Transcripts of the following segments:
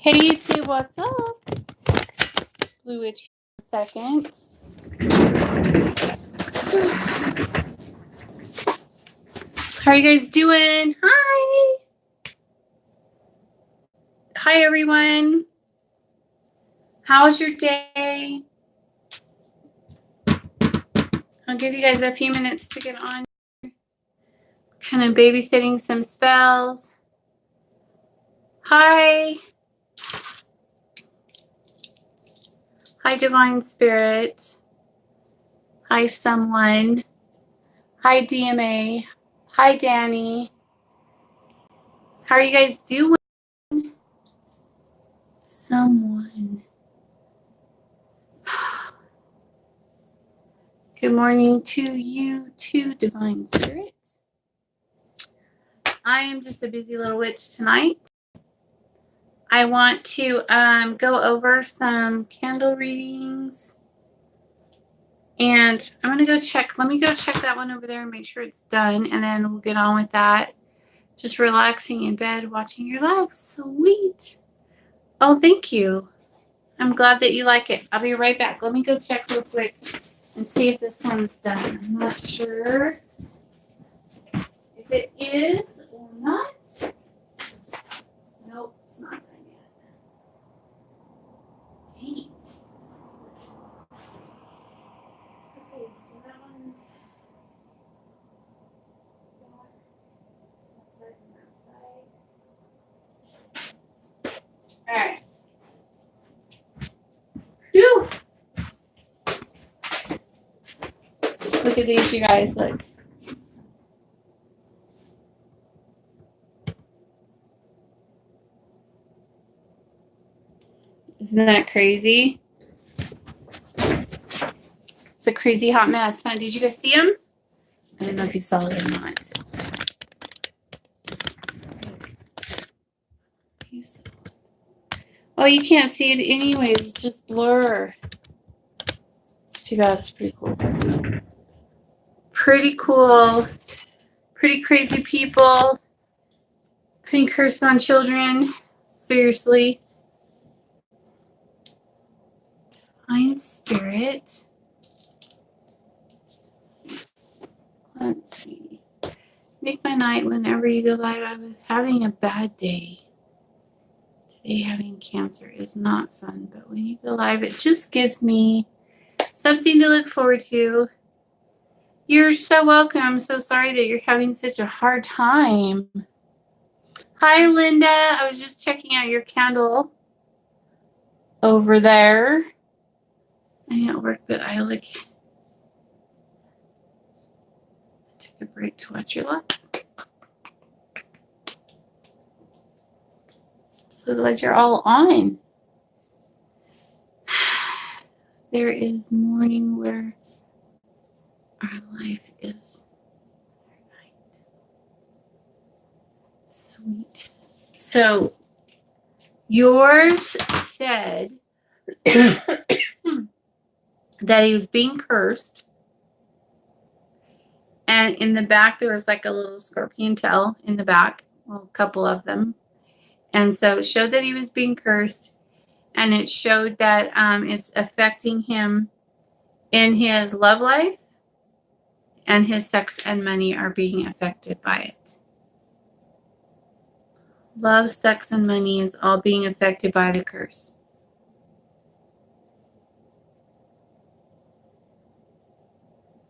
Hey YouTube, what's up? Blue Witch second. How are you guys doing? Hi. Hi everyone. How's your day? I'll give you guys a few minutes to get on. Kind of babysitting some spells. Hi. Hi Divine Spirit. Hi someone. Hi DMA. Hi Danny. How are you guys doing? Someone. Good morning to you too, Divine Spirit. I am just a busy little witch tonight. I want to go over some candle readings. And I'm going to go check. Let me go check that one over there and make sure it's done. And then we'll get on with that. Just relaxing in bed, watching your live. Sweet. Oh, thank you. I'm glad that you like it. I'll be right back. Let me go check real quick and see if this one's done. I'm not sure if it is or not. Nope, it's not done yet. Dang it. Okay, so that one's that side and that side. Alright. Phew! Look at these, you guys. Look. Isn't that crazy? It's a crazy hot mess. Huh? Did you guys see him? I don't know if you saw it or not. Oh, you can't see it anyways. It's just blur. It's too bad. It's pretty cool. Pretty cool. Pretty crazy people. Putting curse on children. Seriously. Divine Spirit. Let's see. Make my night whenever you go live. I was having a bad day. Today having cancer is not fun, but when you go live, it just gives me something to look forward to. You're so welcome. I'm so sorry that you're having such a hard time. Hi, Linda. I was just checking out your candle over there. I didn't work, but I took a break to watch your live. So glad you're all on. There is morning where our life is night. Sweet. So yours said that he was being cursed. And in the back, there was like a little scorpion tail in the back. Well, a couple of them. And so it showed that he was being cursed. And it showed that it's affecting him in his love life. And his sex and money are being affected by it. Love, sex, and money is all being affected by the curse.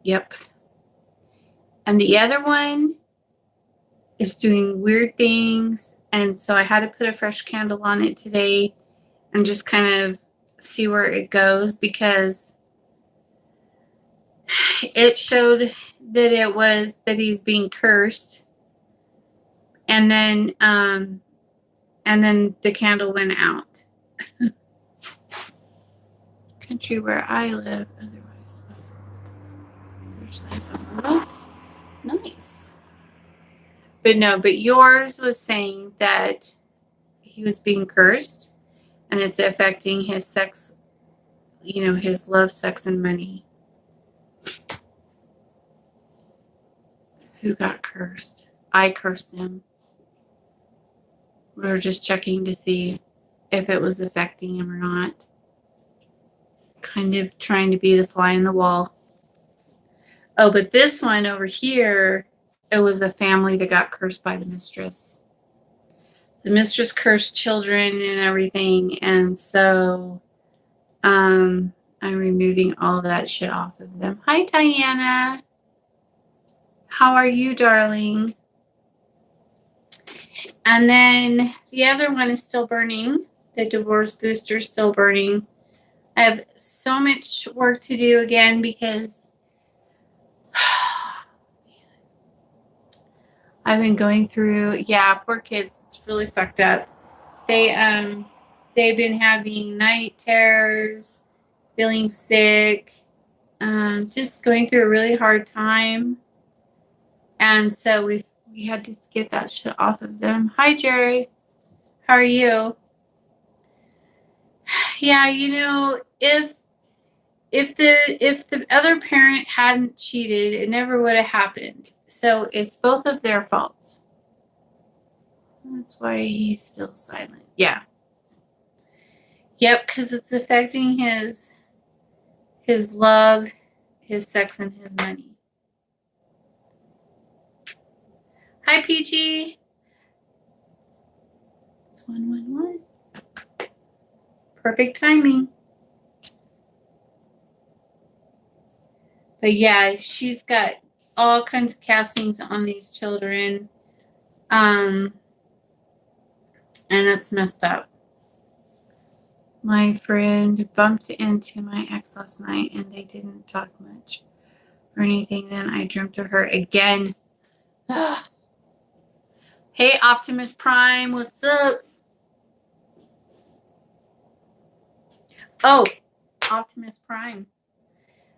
Yep. And the other one is doing weird things. And so I had to put a fresh candle on it today and just kind of see where it goes, because it showed that he's being cursed. And then the candle went out. Country where I live, otherwise. Nice. But yours was saying that he was being cursed and it's affecting his sex, his love, sex, and money. Who got cursed? I cursed them. We were just checking to see if it was affecting him or not. Kind of trying to be the fly in the wall. Oh, but this one over here, it was a family that got cursed by the mistress. The mistress cursed children and everything, and so I'm removing all that shit off of them. Hi, Diana. How are you, darling? And then the other one is still burning. The divorce booster is still burning. I have so much work to do again because I've been going through, poor kids. It's really fucked up. They've been having night terrors, feeling sick, just going through a really hard time. And so we had to get that shit off of them. Hi, Jerry. How are you? Yeah, if the other parent hadn't cheated, it never would have happened. So it's both of their faults. That's why he's still silent. Yeah. Yep, because it's affecting his love, his sex, and his money. Hi, PG. It's 111. Perfect timing. But yeah, she's got all kinds of castings on these children. And it's messed up. My friend bumped into my ex last night and they didn't talk much or anything. Then I dreamt of her again. Hey, Optimus Prime, what's up? Oh, Optimus Prime.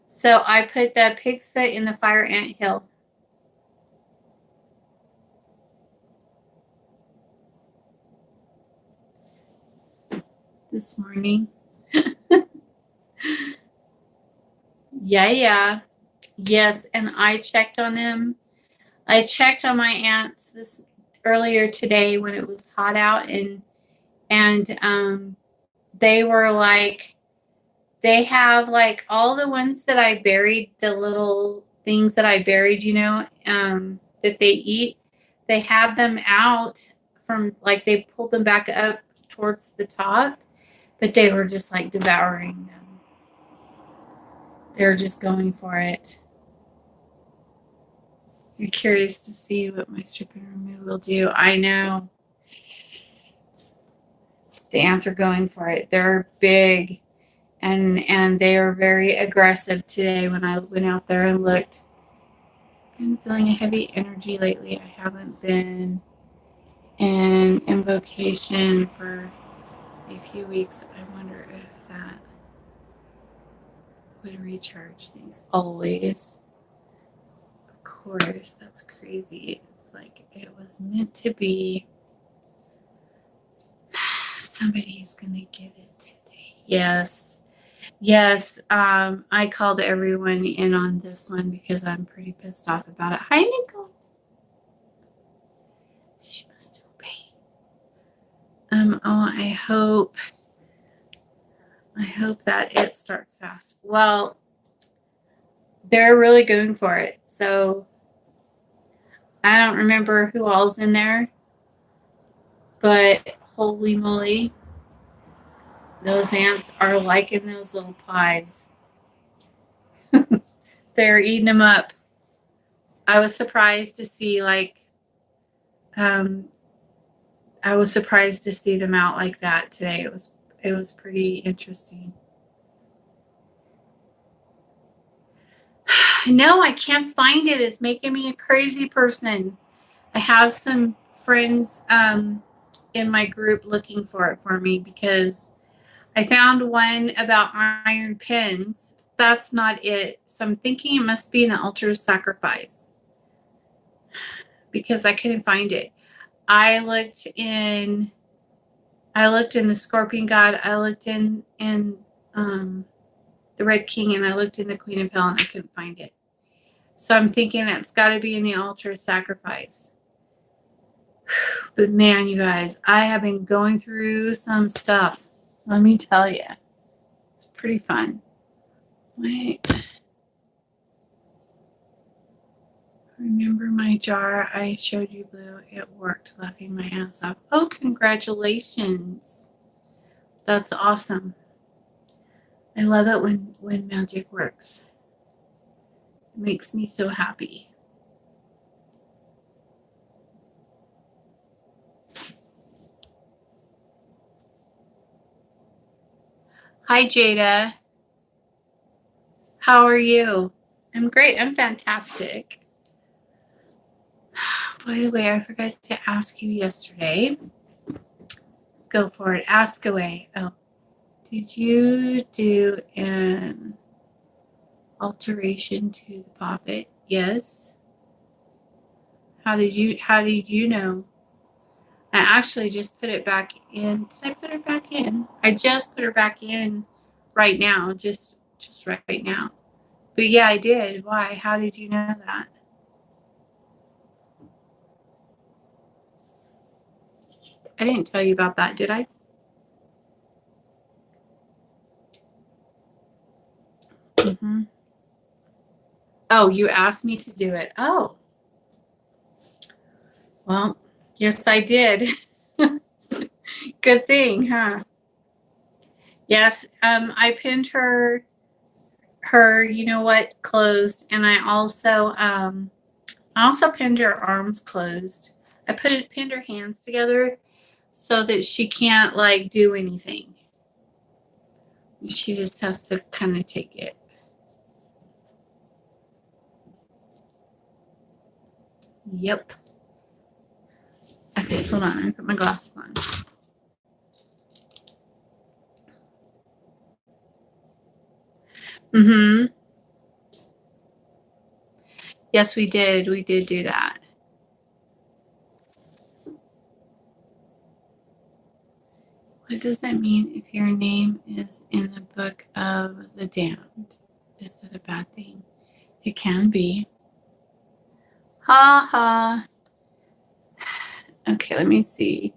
So I put the pig's foot in the fire ant hill. This morning. Yeah. Yes, and I checked on them. I checked on my ants earlier today when it was hot out, and they were like, they have like all the ones that I buried, the little things that I buried, that they eat. They had them out from, like, they pulled them back up towards the top, but they were just like devouring them. They're just going for it. You're curious to see what my strip and remove will do. I know. The ants are going for it. They're big, and they are very aggressive today when I went out there and looked. I've been feeling a heavy energy lately. I haven't been in invocation for a few weeks. I wonder if that would recharge things. Always. Of course, that's crazy. It's like it was meant to be. Somebody's gonna get it today. Yes. I called everyone in on this one because I'm pretty pissed off about it. Hi, Nicole. She must obey. I hope that it starts fast. Well, they're really going for it. So I don't remember who all's in there, but holy moly, those ants are liking those little pies. They're eating them up. I was surprised to see I was surprised to see them out like that today. It was pretty interesting. No, I can't find it. It's making me a crazy person. I have some friends in my group looking for it for me because I found one about iron pins. That's not it. So I'm thinking it must be an altar sacrifice because I couldn't find it. I looked in the Scorpion God. I looked in the Red King, and I looked in the Queen of Hell, and I couldn't find it. So I'm thinking it's got to be in the altar sacrifice. But man, you guys, I have been going through some stuff. Let me tell you. It's pretty fun. Wait. Remember my jar I showed you, Blue? It worked, laughing my ass off. Oh, congratulations. That's awesome. I love it when magic works. It makes me so happy. Hi, Jada. How are you? I'm great. I'm fantastic. By the way, I forgot to ask you yesterday. Go for it. Ask away. Oh, did you do an alteration to the poppet? Yes. How did you know? I actually just put it back in. Did I put her back in? I just put her back in right now, just right now. But yeah, I did. Why? How did you know that? I didn't tell you about that, did I? Mm-hmm. Oh, you asked me to do it. Oh. Well, yes, I did. Good thing, huh? Yes, I pinned her you know what, closed, and I also pinned her arms closed. I pinned her hands together so that she can't like do anything. She just has to kind of take it. Yep. Okay, hold on. I put my glasses on. Mm-hmm. Yes, we did. We did do that. What does that mean if your name is in the book of the damned? Is that a bad thing? It can be. Ha ha. Okay, let me see.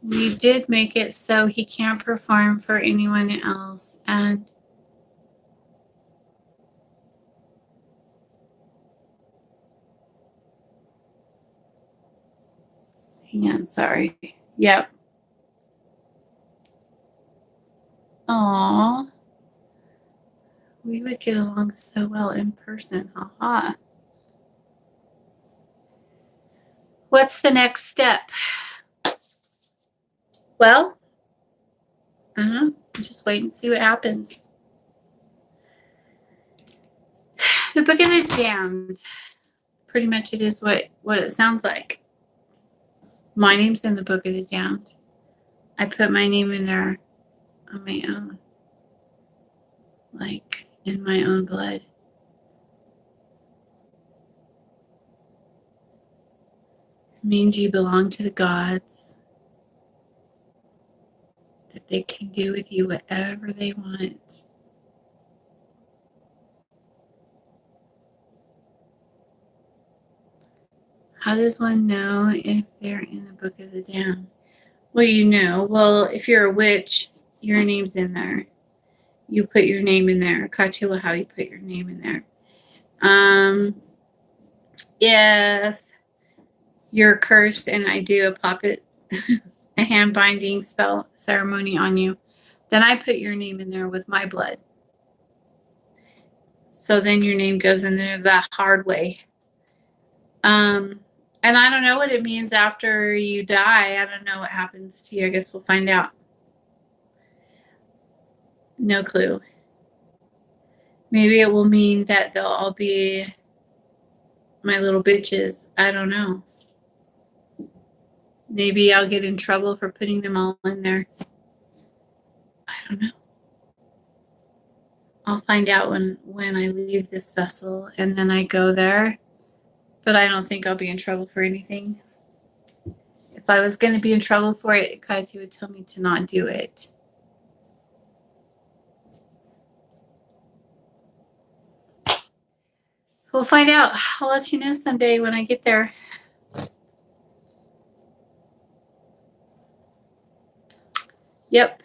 We did make it so he can't perform for anyone else. And hang on, sorry. Yep. Aw. We would get along so well in person. Haha. What's the next step? Well, just wait and see what happens. The Book of the Damned. Pretty much it is what it sounds like. My name's in the Book of the Damned. I put my name in there on my own. Like in my own blood. It means you belong to the gods. That they can do with you whatever they want. How does one know if they're in the Book of the Damned? Well, you know. Well, if you're a witch, your name's in there. You put your name in there. Kachi will have you put your name in there. If you're cursed and I do a poppet, a hand binding spell ceremony on you, then I put your name in there with my blood. So then your name goes in there the hard way. And I don't know what it means after you die. I don't know what happens to you. I guess we'll find out. No clue. Maybe it will mean that they'll all be my little bitches. I don't know. Maybe I'll get in trouble for putting them all in there. I don't know. I'll find out when I leave this vessel and then I go there. But I don't think I'll be in trouble for anything. If I was going to be in trouble for it, Kaiti would tell me to not do it. We'll find out. I'll let you know someday when I get there. Yep.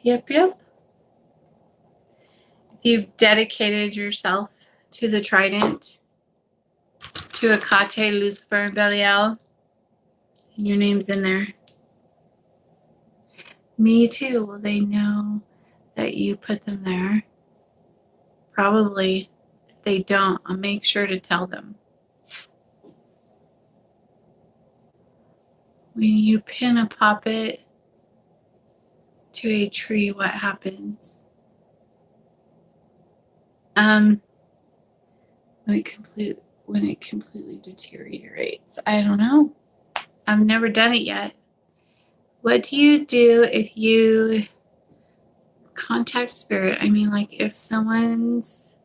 Yep. If you've dedicated yourself to the Trident, to Hecate, Lucifer, and Belial, and your name's in there. Me too. Will they know that you put them there? Probably. If they don't, I'll make sure to tell them. When you pin a poppet to a tree, what happens? When it completely deteriorates. I don't know. I've never done it yet. What do you do if you contact spirit? I mean, like if someone's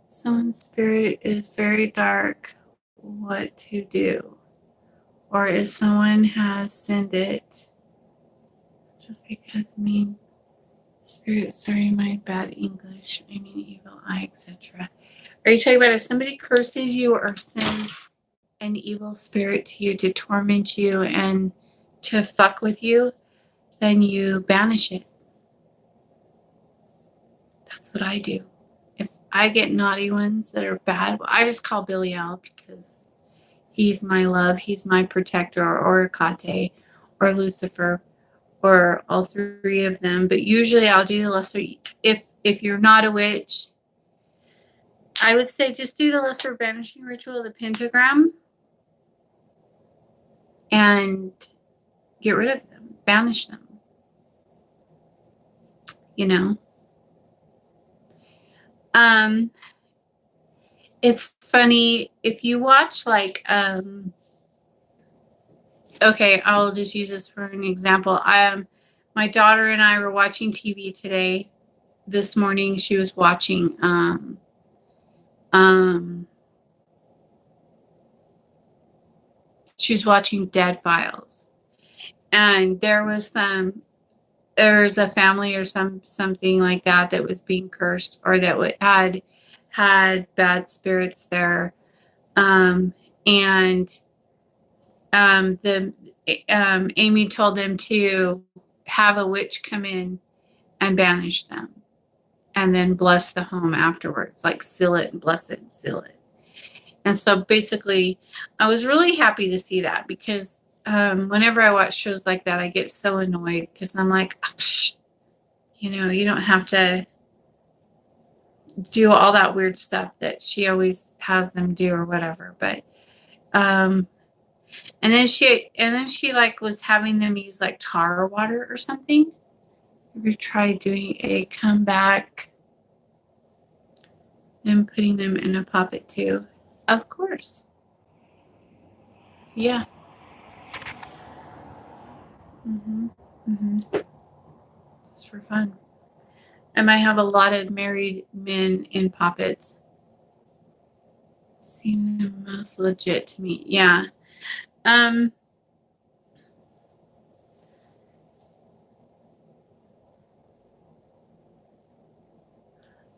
spirit is very dark, what to do? Or if someone has sinned it, just because spirit, sorry, my bad English, evil eye, etc. Are you talking about if somebody curses you or sends an evil spirit to you to torment you and to fuck with you, then you banish it? That's what I do. If I get naughty ones that are bad, well, I just call Belial because he's my love, he's my protector, or Hecate, or Lucifer, or all three of them. But usually I'll do the lesser. If you're not a witch, I would say just do the lesser banishing ritual of the pentagram and get rid of them, banish them. It's funny if you watch okay, I'll just use this for an example. My daughter and I were watching TV today. This morning she was watching Dead Files, and there was a family or something like that was being cursed, or that had bad spirits there, and Amy told them to have a witch come in and banish them, and then bless the home afterwards, like seal it and bless it and seal it. And so basically, I was really happy to see that, because whenever I watch shows like that, I get so annoyed because I'm like, oh, you don't have to do all that weird stuff that she always has them do or whatever. But and then she like was having them use like tar water or something. Have you tried doing a comeback and putting them in a poppet too? Of course. Yeah. Just for fun. I might have a lot of married men in poppets. Seem the most legit to me. Yeah. I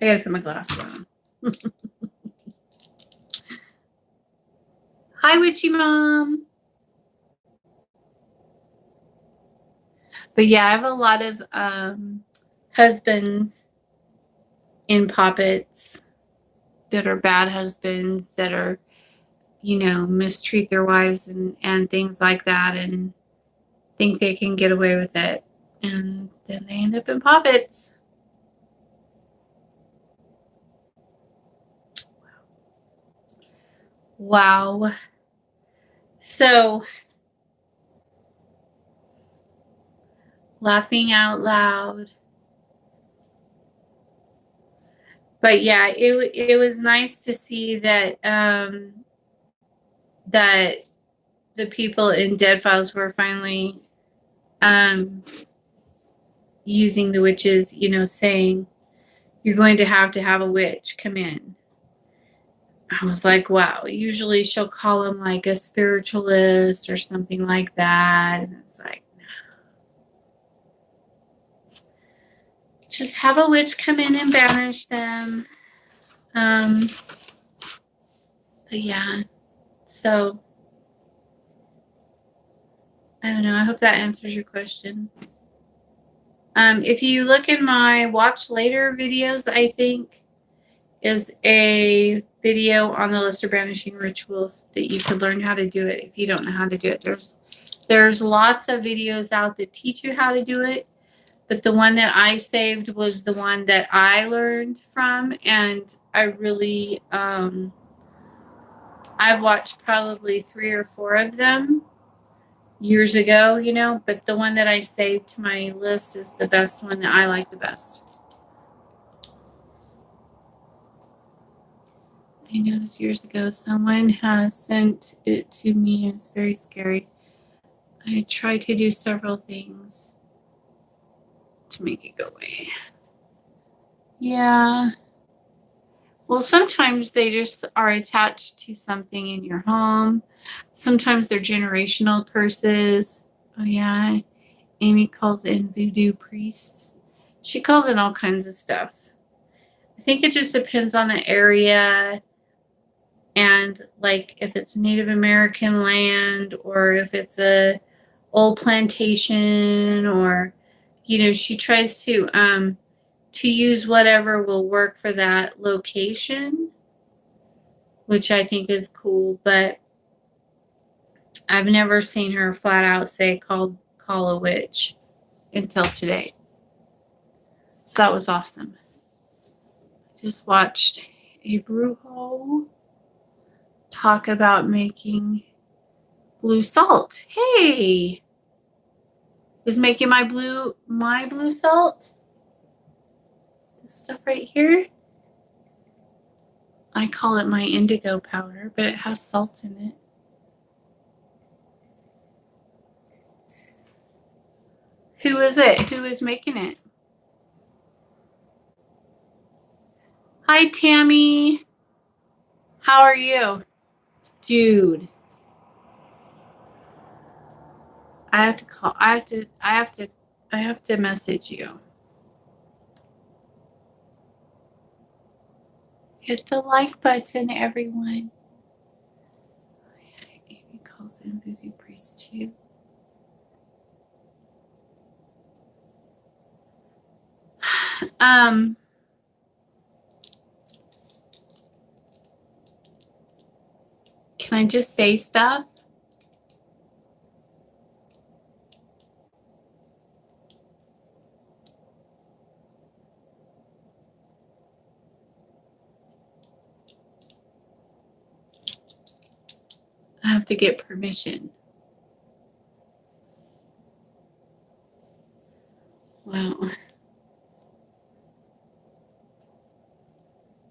gotta put my glasses on. Hi, Witchy Mom. But yeah, I have a lot of husbands in poppets that are bad husbands, that are, mistreat their wives and things like that, and think they can get away with it. And then they end up in poppets. Wow. So, laughing out loud. But yeah, it was nice to see that that the people in Dead Files were finally using the witches, saying you're going to have a witch come in. I was like, wow. Usually she'll call him like a spiritualist or something like that. And it's like, no. Just have a witch come in and banish them. But yeah. So I don't know. I hope that answers your question. If you look in my watch later videos, I think is a video on the Lister Banishing Rituals that you could learn how to do it if you don't know how to do it. There's lots of videos out that teach you how to do it, but the one that I saved was the one that I learned from, and I really I've watched probably 3 or 4 of them years ago, you know, but the one that I saved to my list is the best one that I like the best. I noticed years ago someone has sent it to me. It's very scary. I tried to do several things to make it go away. Yeah. Well, sometimes they just are attached to something in your home. Sometimes they're generational curses. Oh, yeah. Amy calls in voodoo priests. She calls in all kinds of stuff. I think it just depends on the area and like if it's Native American land or if it's a old plantation or, you know, she tries to use whatever will work for that location, which I think is cool, but I've never seen her flat out say call a witch until today. So that was awesome. Just watched a brujo talk about making blue salt. Hey, is making my blue salt. This stuff right here. I call it my indigo powder, but it has salt in it. Who is it? Who is making it? Hi, Tammy. How are you? Dude. I have to call. I have to message you. Hit the like button, everyone. Amy calls in voodoo priest too. Can I just say stuff? I have to get permission. Wow.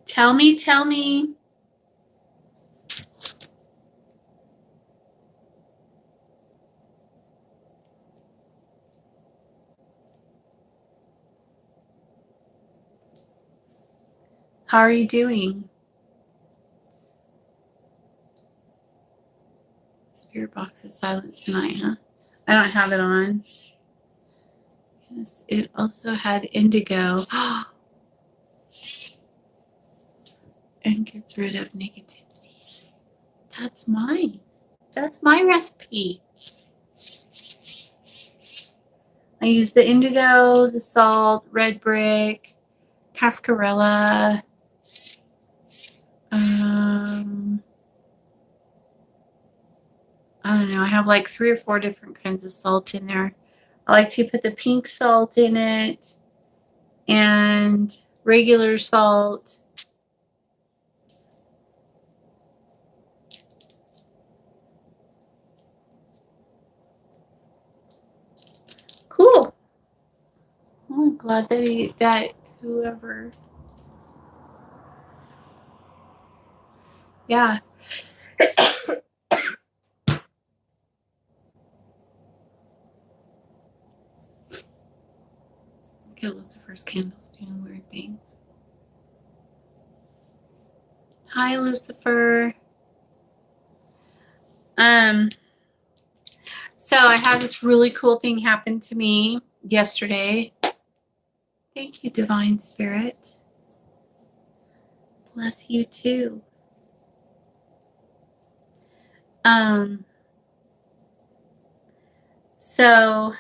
Tell me. How are you doing? Spirit box is silent tonight, huh? I don't have it on. Yes, it also had indigo. And gets rid of negativity. That's mine. That's my recipe. I use the indigo, the salt, red brick, cascarella. I don't know. I have like 3 or 4 different kinds of salt in there. I like to put the pink salt in it and regular salt. Cool. Well, I'm glad that whoever. Yeah. Look at Lucifer's candles doing weird things. Hi, Lucifer. So I had this really cool thing happen to me yesterday. Thank you, Divine Spirit. Bless you too. So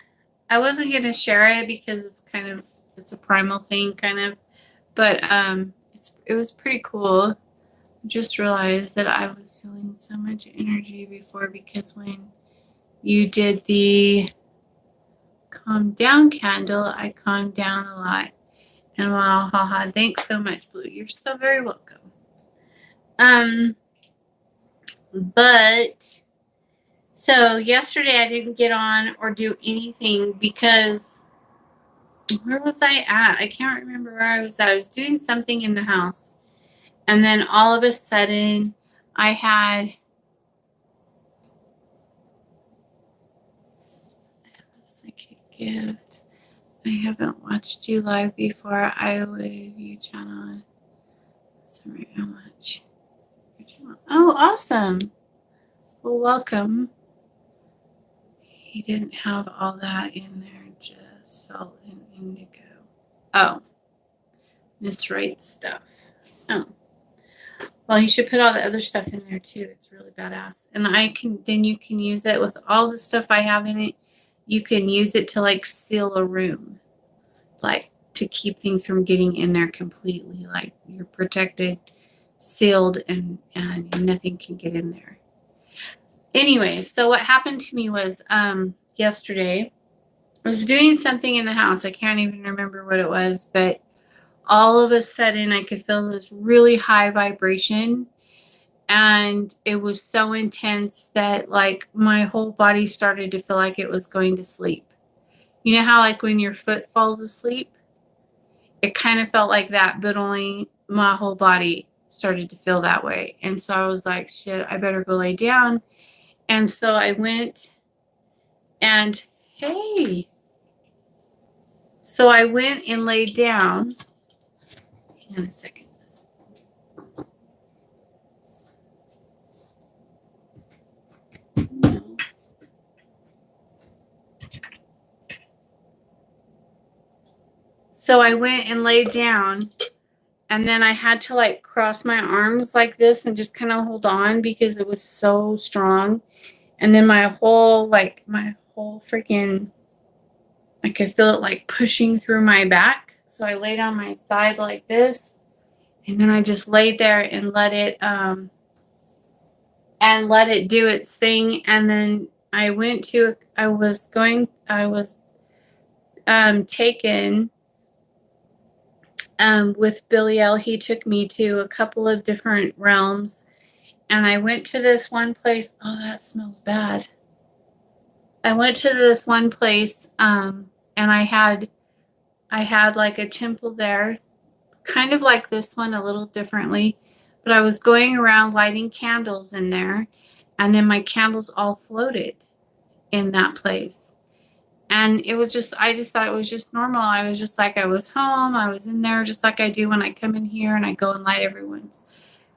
I wasn't going to share it because it's a primal thing kind of, but it was pretty cool. I just realized that I was feeling so much energy before because when you did the calm down candle, I calmed down a lot. And wow, haha, thanks so much, Blue. You're so very welcome. But so yesterday I didn't get on or do anything because where was I at? I can't remember where I was at. I was doing something in the house. And then all of a sudden I had a psychic gift. I haven't watched you live before. I would you channel. Sorry, how much? Oh, awesome. Well, welcome. He didn't have all that in there, just salt and indigo. Oh, miswrite stuff. Oh, well, you should put all the other stuff in there too. It's really badass. And then you can use it with all the stuff I have in it. You can use it to like seal a room, like to keep things from getting in there completely. Like you're protected, sealed, and nothing can get in there. Anyway, so what happened to me was yesterday I was doing something in the house. I can't even remember what it was, but all of a sudden I could feel this really high vibration, and it was so intense that like my whole body started to feel like it was going to sleep. You know how like when your foot falls asleep? It kind of felt like that, but only my whole body started to feel that way. And so I was like, shit, I better go lay down. And so I went and hey. So I went and laid down. Hang on a second. So I went and laid down, and then I had to like cross my arms like this and just kind of hold on because it was so strong. And then my whole freaking, I could feel it like pushing through my back. So I laid on my side like this, and then I just laid there and let it do its thing. And then I was taken with Billy L. He took me to a couple of different realms, and I went to this one place. Oh, that smells bad. I went to this one place, and I had like a temple there, kind of like this one, a little differently, but I was going around lighting candles in there, and then my candles all floated in that place. And it was just, I just thought it was just normal. I was just like, I was home. I was in there just like I do when I come in here and I go and light everyone's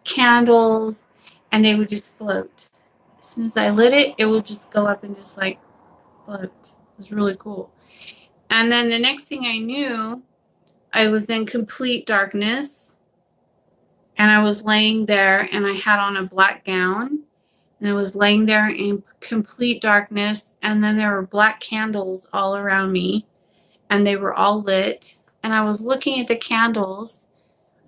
candles, and they would just float. As soon as I lit it, it would just go up and just like float. It was really cool. And then the next thing I knew, I was in complete darkness, and I was laying there, and I had on a black gown. And I was laying there in complete darkness, and then there were black candles all around me, and they were all lit. And I was looking at the candles.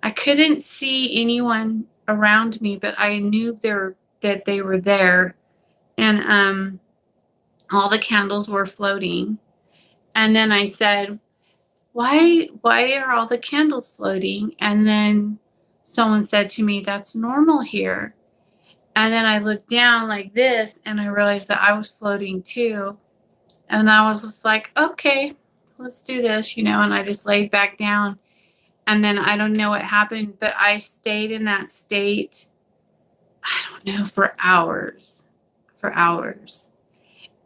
I couldn't see anyone around me, but I knew that they were there. And all the candles were floating. And then I said, why are all the candles floating? And then someone said to me, that's normal here. And then I looked down like this, and I realized that I was floating too. And I was just like, okay, let's do this, and I just laid back down. And then I don't know what happened, but I stayed in that state, I don't know, for hours.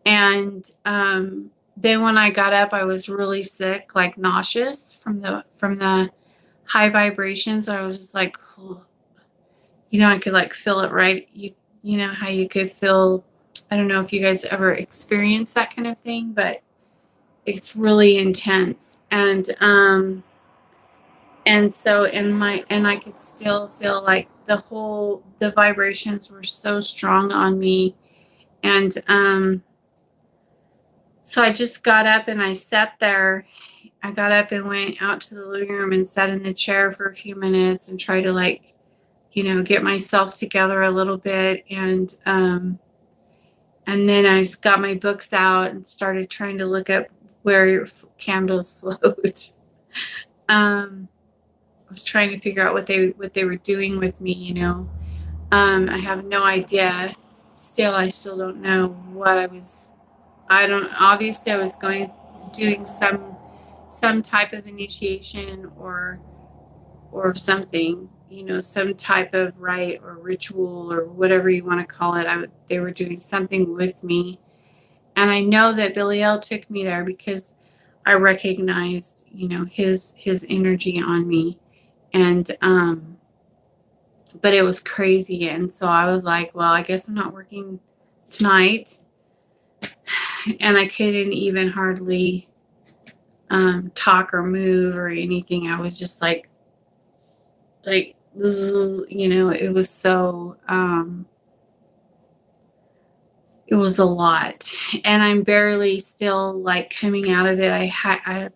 And then when I got up, I was really sick, like nauseous from the high vibrations. I was just like, oh. I could like feel it, right? You know how you could feel, I don't know if you guys ever experienced that kind of thing, but it's really intense. And so I could still feel like the vibrations were so strong on me. And So I just got up and I sat there. I got up and went out to the living room and sat in the chair for a few minutes and tried to, like, get myself together a little bit. And then I got my books out and started trying to look up where candles float. I was trying to figure out what they were doing with me. I have no idea. I still don't know what I was. Obviously I was doing some type of initiation or something, some type of rite or ritual or whatever you want to call it. They were doing something with me. And I know that Billy L took me there because I recognized, his energy on me. And, but it was crazy. And so I was like, well, I guess I'm not working tonight. And I couldn't even hardly talk or move or anything. I was just like, it was so, it was a lot, and I'm barely still like coming out of it. I had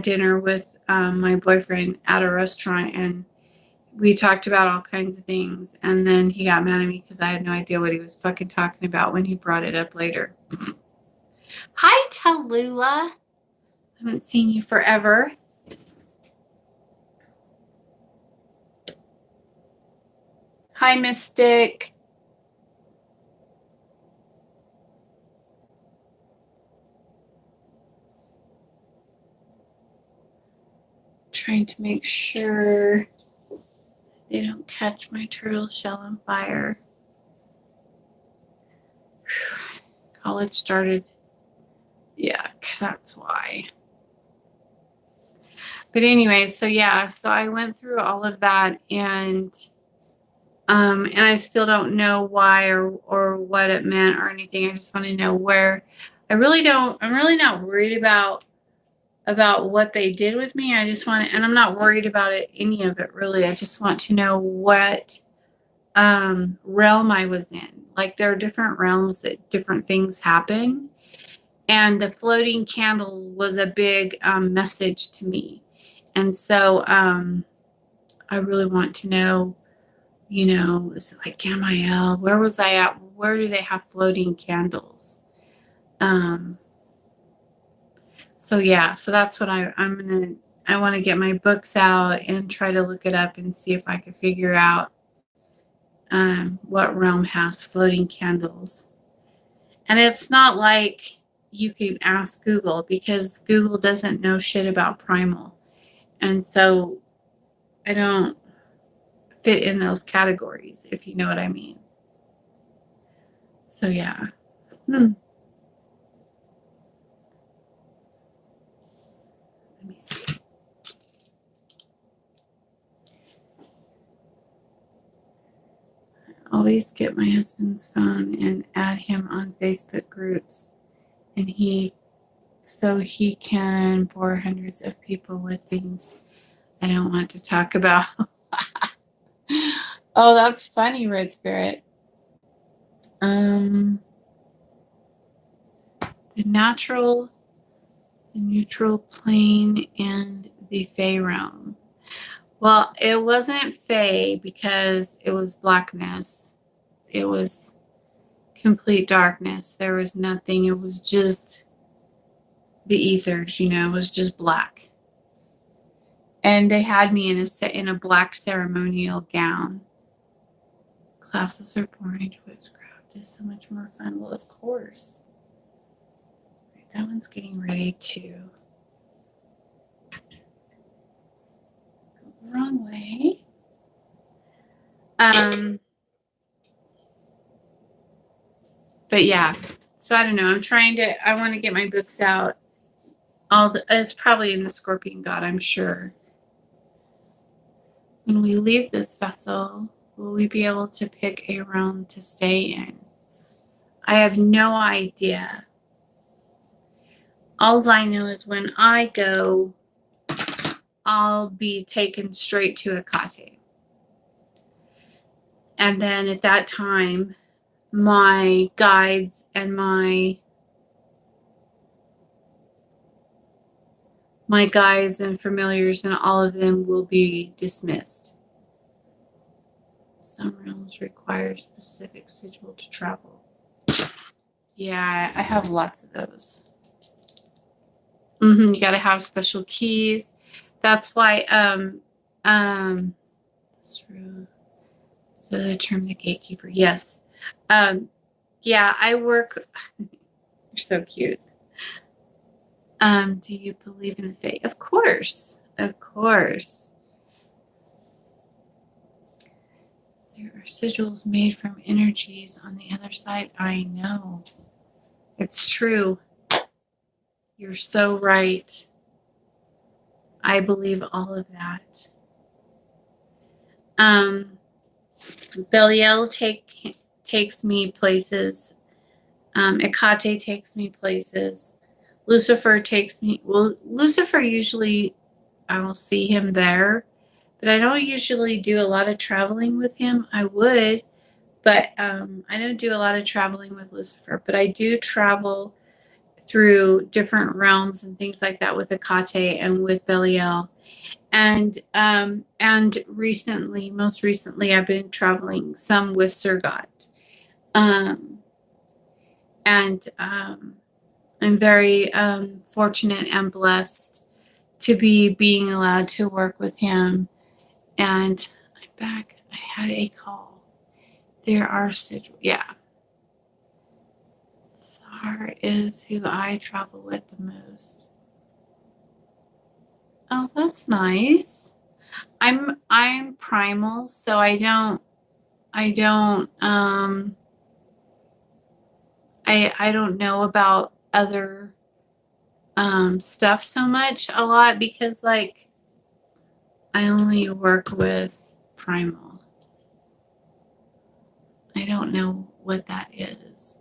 dinner with my boyfriend at a restaurant, and we talked about all kinds of things, and then he got mad at me because I had no idea what he was fucking talking about when he brought it up later. Hi, Tallulah. Haven't seen you forever. Hi, Mystic. Trying to make sure they don't catch my turtle shell on fire. College started. Yeah, that's why. But anyway, so I went through all of that, and I still don't know why or what it meant or anything. I just want to know where. I'm really not worried about what they did with me. I just want to, and I'm not worried about any of it really. I just want to know what realm I was in. Like, there are different realms that different things happen, and the floating candle was a big message to me. And so I really want to know, is it like Gamael? Where was I at? Where do they have floating candles? So that's what I want to get my books out and try to look it up and see if I could figure out what realm has floating candles. And it's not like you can ask Google, because Google doesn't know shit about primal. And so I don't fit in those categories, if you know what I mean. So yeah. Let me see. I always get my husband's phone and add him on Facebook groups, and so he can bore hundreds of people with things I don't want to talk about. Oh, that's funny, Red Spirit. The neutral plane, and the Fey realm. Well, it wasn't Fey because it was blackness. It was complete darkness. There was nothing. It was just the ethers, it was just black. And they had me in a black ceremonial gown. Classes are boring. Witchcraft is so much more fun. Well, of course. Right, that one's getting ready to go the wrong way. But yeah, so I don't know. I want to get my books out. It's probably in the Scorpion God, I'm sure. When we leave this vessel, will we be able to pick a realm to stay in? I have no idea. All I know is when I go, I'll be taken straight to Hecate. And then at that time, my guides and my my guides and familiars, and all of them will be dismissed. Some realms require specific sigil to travel. Yeah, I have lots of those. You got to have special keys. That's why so the term the gatekeeper. Yes. Yeah, I work. You're so cute. Do you believe in fate? Of course. Of course. There are sigils made from energies on the other side. I know. It's true. You're so right. I believe all of that. Belial takes me places. Hecate takes me places. Lucifer takes me. Well, Lucifer usually I will see him there, but I don't usually do a lot of traveling with him. I would, but I don't do a lot of traveling with Lucifer. But I do travel through different realms and things like that with Hecate and with Belial. And recently, most recently, I've been traveling some with Surgat. I'm very fortunate and blessed to be being allowed to work with him. And I'm back. I had a call. There are yeah. Tsar is who I travel with the most. Oh, that's nice. I'm primal, so I don't know about other stuff so much a lot because like I only work with primal. I don't know what that is.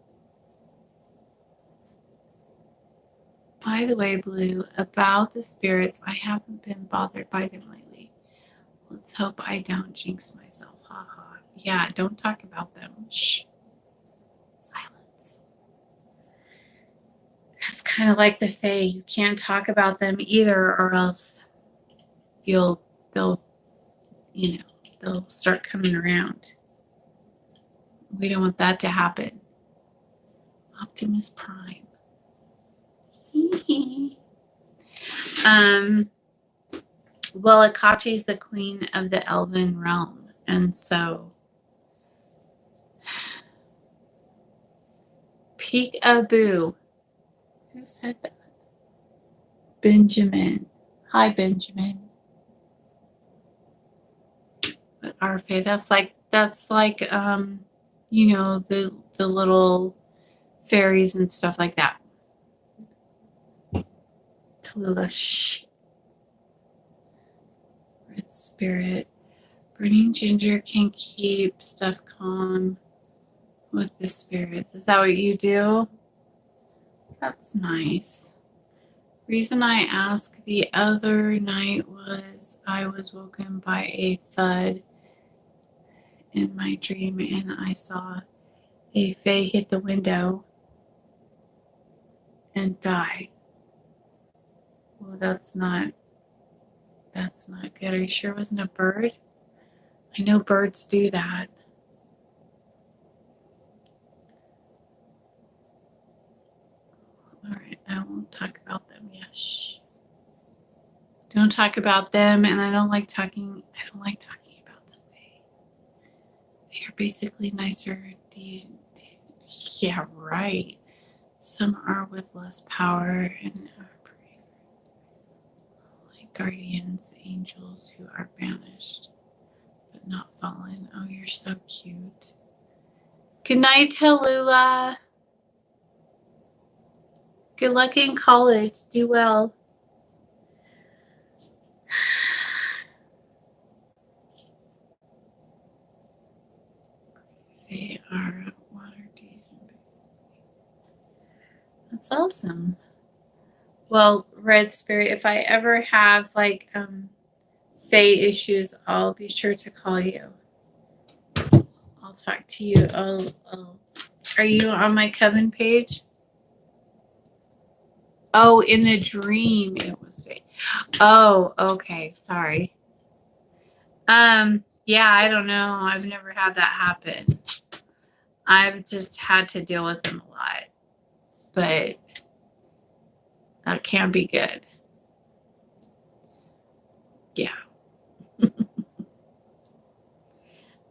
By the way, Blue, about the spirits, I haven't been bothered by them lately. Let's hope I don't jinx myself. Haha. Yeah, don't talk about them. Shh. Silence. That's kind of like the Fae. You can't talk about them either, or else they'll start coming around. We don't want that to happen. Optimus Prime. Well, Hecate is the queen of the elven realm, and so Peek-a-boo. Who said that? Benjamin. Hi, Benjamin. But Arfe, that's like the little fairies and stuff like that. Tallulah, shh. Red spirit. Burning ginger can keep stuff calm with the spirits. Is that what you do? That's nice. Reason I asked the other night was I was woken by a thud in my dream and I saw a fae hit the window and die. Well, that's not good. Are you sure it wasn't a bird? I know birds do that. All right, I won't talk about them. Yes. Don't talk about them, and I don't like talking about the fae. They are basically nicer. Yeah, right. Some are with less power and are like guardians, angels who are banished but not fallen. Oh, you're so cute. Good night, Tallulah. Good luck in college. Do well. They are water deep. That's awesome. Well, Red Spirit, if I ever have like fae issues, I'll be sure to call you. I'll talk to you. Are you on my coven page? Oh, in the dream it was fake. Oh, okay. Sorry. Yeah, I don't know. I've never had that happen. I've just had to deal with them a lot. But that can be good. Yeah.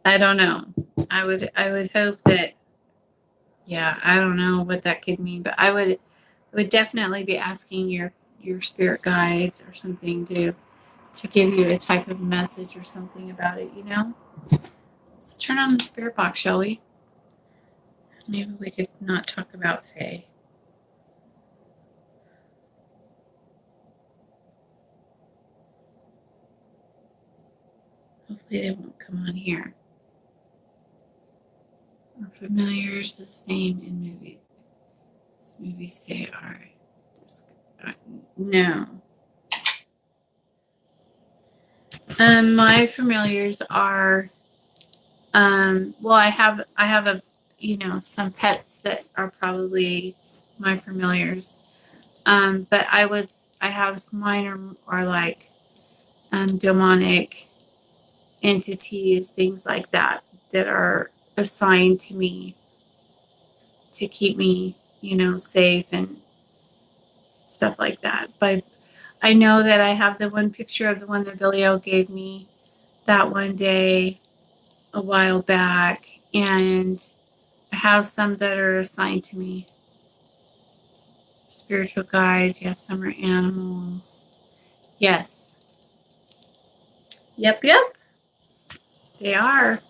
I don't know. I would hope that, yeah, I don't know what that could mean, but I would definitely be asking your spirit guides or something to give you a type of message or something about it, you know? Let's turn on the spirit box, shall we? Maybe we could not talk about Faye. Hopefully they won't come on here. Our familiars the same in movies. This movies say are no. My familiars are well, I have a some pets that are probably my familiars. But I have mine are like demonic entities, things like that that are assigned to me to keep me, safe and stuff like that. But I know that I have the one picture of the one that Billy O gave me that one day a while back, and I have some that are assigned to me. Spiritual guides, yes, some are animals. Yes. Yep. They are.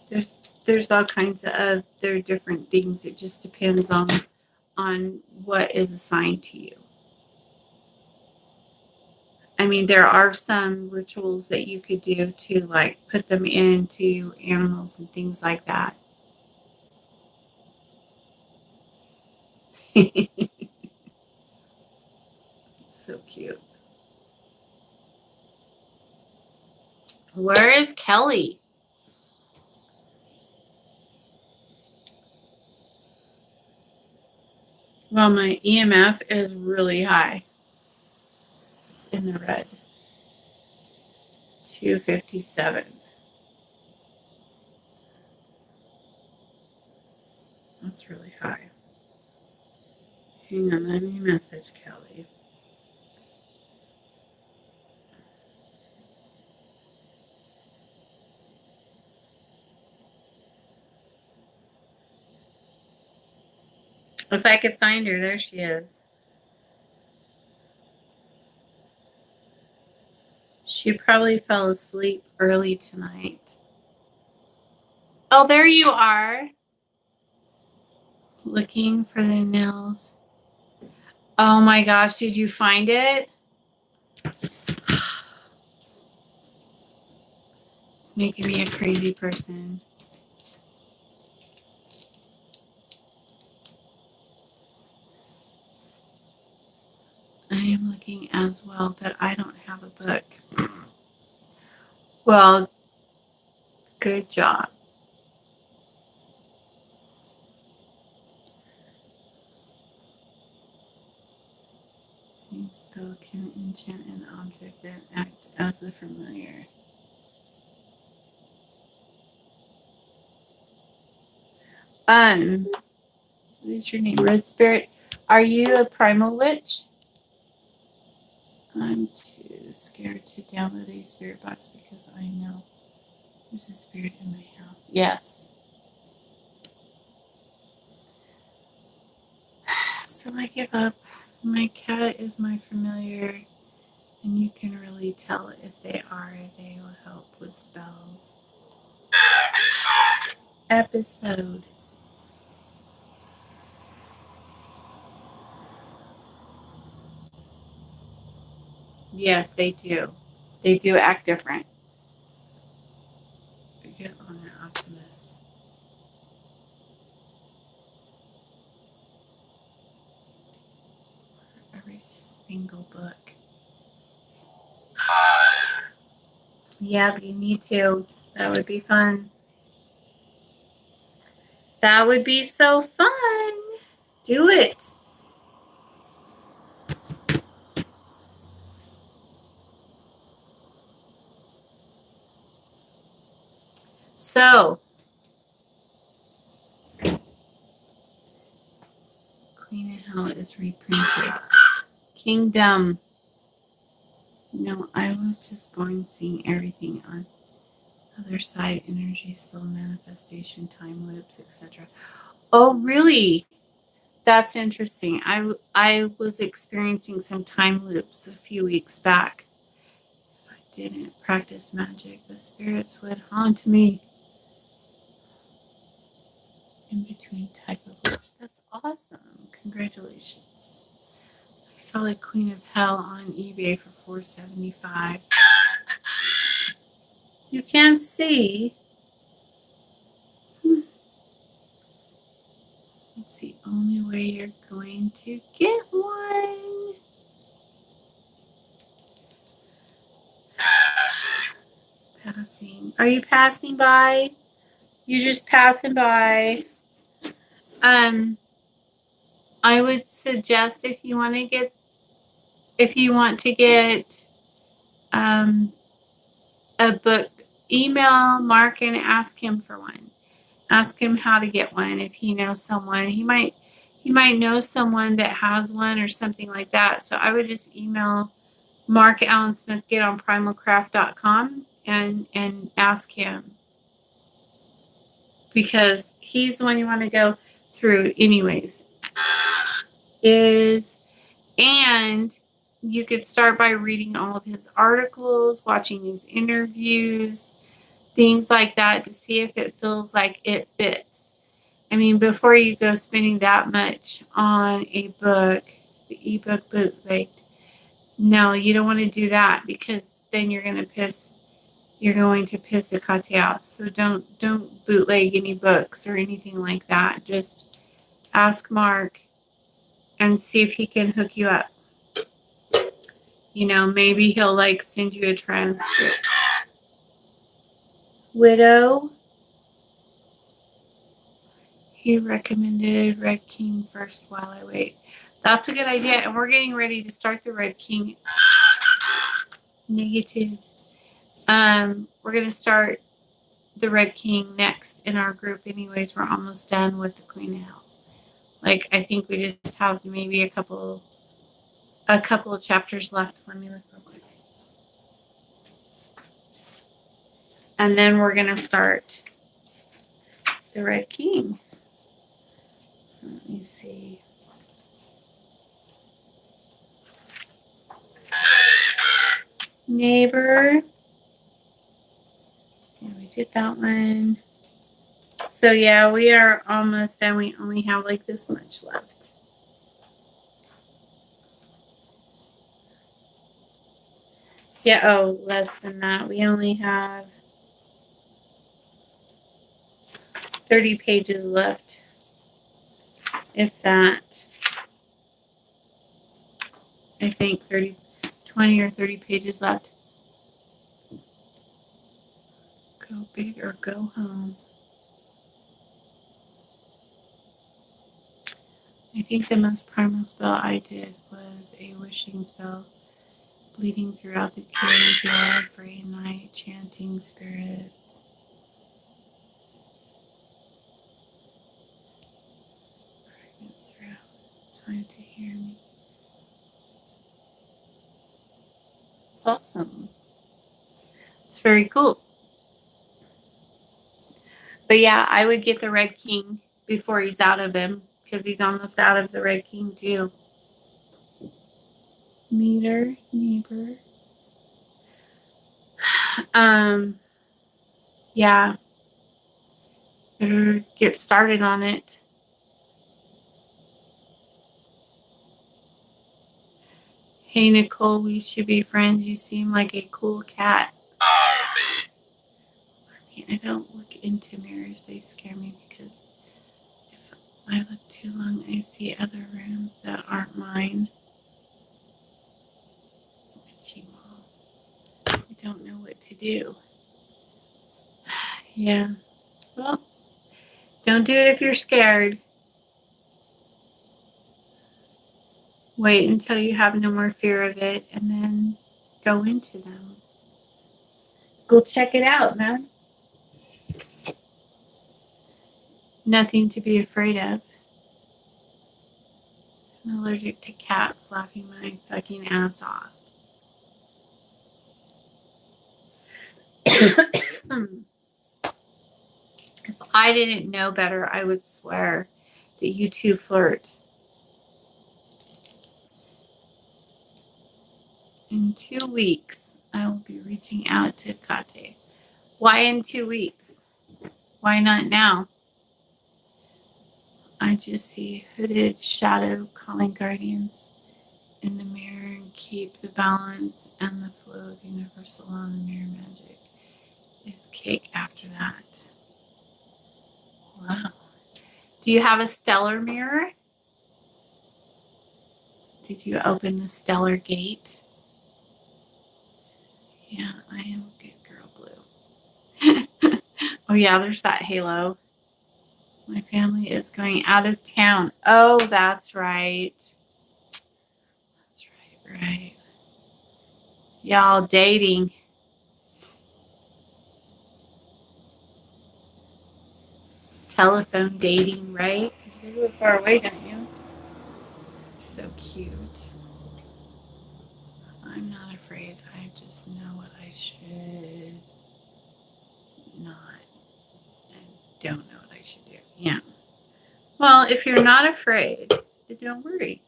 There's all kinds of there are different things. It just depends on what is assigned to you. I mean, there are some rituals that you could do to like put them into animals and things like that. It's so cute. Where is Kelly? Well, my EMF is really high. It's in the red. 257. That's really high. Hang on, let me message Kelly. If I could find her, there she is. She probably fell asleep early tonight. Oh, there you are. Looking for the nails. Oh my gosh, did you find it? It's making me a crazy person. I am looking as well, but I don't have a book. Well, good job. Spell can enchant an object that act as a familiar. What is your name? Red Spirit. Are you a primal witch? I'm too scared to download a spirit box because I know there's a spirit in my house. Yes. So I give up. My cat is my familiar, and you can really tell if they are. They will help with spells. Episode. Yes, they do. They do act different. Get on the Optimus. Every single book. Yeah, but you need to. That would be fun. That would be so fun. Do it. So, Queen of Hell is reprinted. Kingdom. No, I was just going seeing everything on other side, energy, soul manifestation, time loops, etc. Oh, really? That's interesting. I was experiencing some time loops a few weeks back. If I didn't practice magic, the spirits would haunt me in between type of loops. That's awesome. Congratulations. I saw the Queen of Hell on eBay for $4.75. You can't see. It's the only way you're going to get one. Passing. Are you passing by? You're just passing by. I would suggest if you want to get a book, email Mark and ask him for one. Ask him how to get one. If he knows someone, he might know someone that has one or something like that. So I would just email Mark Allen Smith, get on primalcraft.com and ask him, because he's the one you want to go through anyways. And you could start by reading all of his articles, watching his interviews, things like that, to see if it feels like it fits. I mean, before you go spending that much on a book, the ebook bootleg, no, you don't want to do that, because then you're going to piss Akate off. So don't bootleg any books or anything like that. Just ask Mark and see if he can hook you up. Maybe he'll send you a transcript. Widow. He recommended Red King first while I wait. That's a good idea. And we're getting ready to start the Red King. Negative. We're going to start the Red King next in our group anyways. We're almost done with the Queen of Hell. I think we just have maybe a couple of chapters left. Let me look real quick. And then we're going to start the Red King. Let me see. Neighbor. Yeah, we did that one. So yeah, we are almost done. We only have this much left. Yeah, less than that. We only have 30 pages left. If that. I think 20 or 30 pages left. Go big or go home. I think the most primal spell I did was a wishing spell, bleeding throughout the graveyard for a night, chanting spirits. It's time to hear me. It's awesome. It's very cool. But yeah, I would get the Red King before he's out of him, because he's almost out of the Red King too. Neighbor. Yeah. Better get started on it. Hey Nicole, we should be friends. You seem like a cool cat. I don't look into mirrors. They scare me, because if I look too long, I see other rooms that aren't mine. I don't know what to do. Yeah. Well, don't do it if you're scared. Wait until you have no more fear of it and then go into them. Go check it out, man. Nothing to be afraid of. I'm allergic to cats laughing my fucking ass off. If I didn't know better, I would swear that you two flirt. In 2 weeks, I will be reaching out to Kate. Why in 2 weeks? Why not now? I just see hooded shadow calling guardians in the mirror and keep the balance and the flow of universal law and mirror magic is cake after that. Wow. Do you have a stellar mirror? Did you open the stellar gate? Yeah, I am a good girl, Blue. Oh yeah, there's that halo. My family is going out of town. Oh, that's right. That's right. Y'all dating. It's telephone dating, right? Because you live far away, don't you? So cute. I'm not afraid. I just know what I should not. I don't know what I should do. Yeah. Well, if you're not afraid, then don't worry.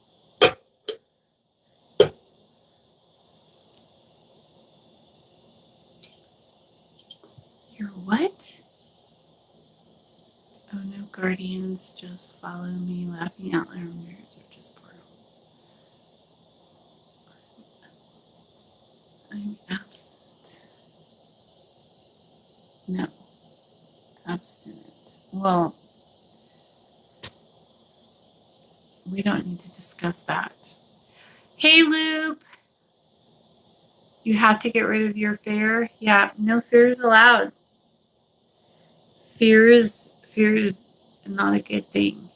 You're what? Oh no, guardians just follow me, laughing out loud. Mirrors are just portals. I'm absent. No, abstinent. Well, we don't need to discuss that. Hey, Loop. You have to get rid of your fear. Yeah, no fear is allowed. Fear is not a good thing.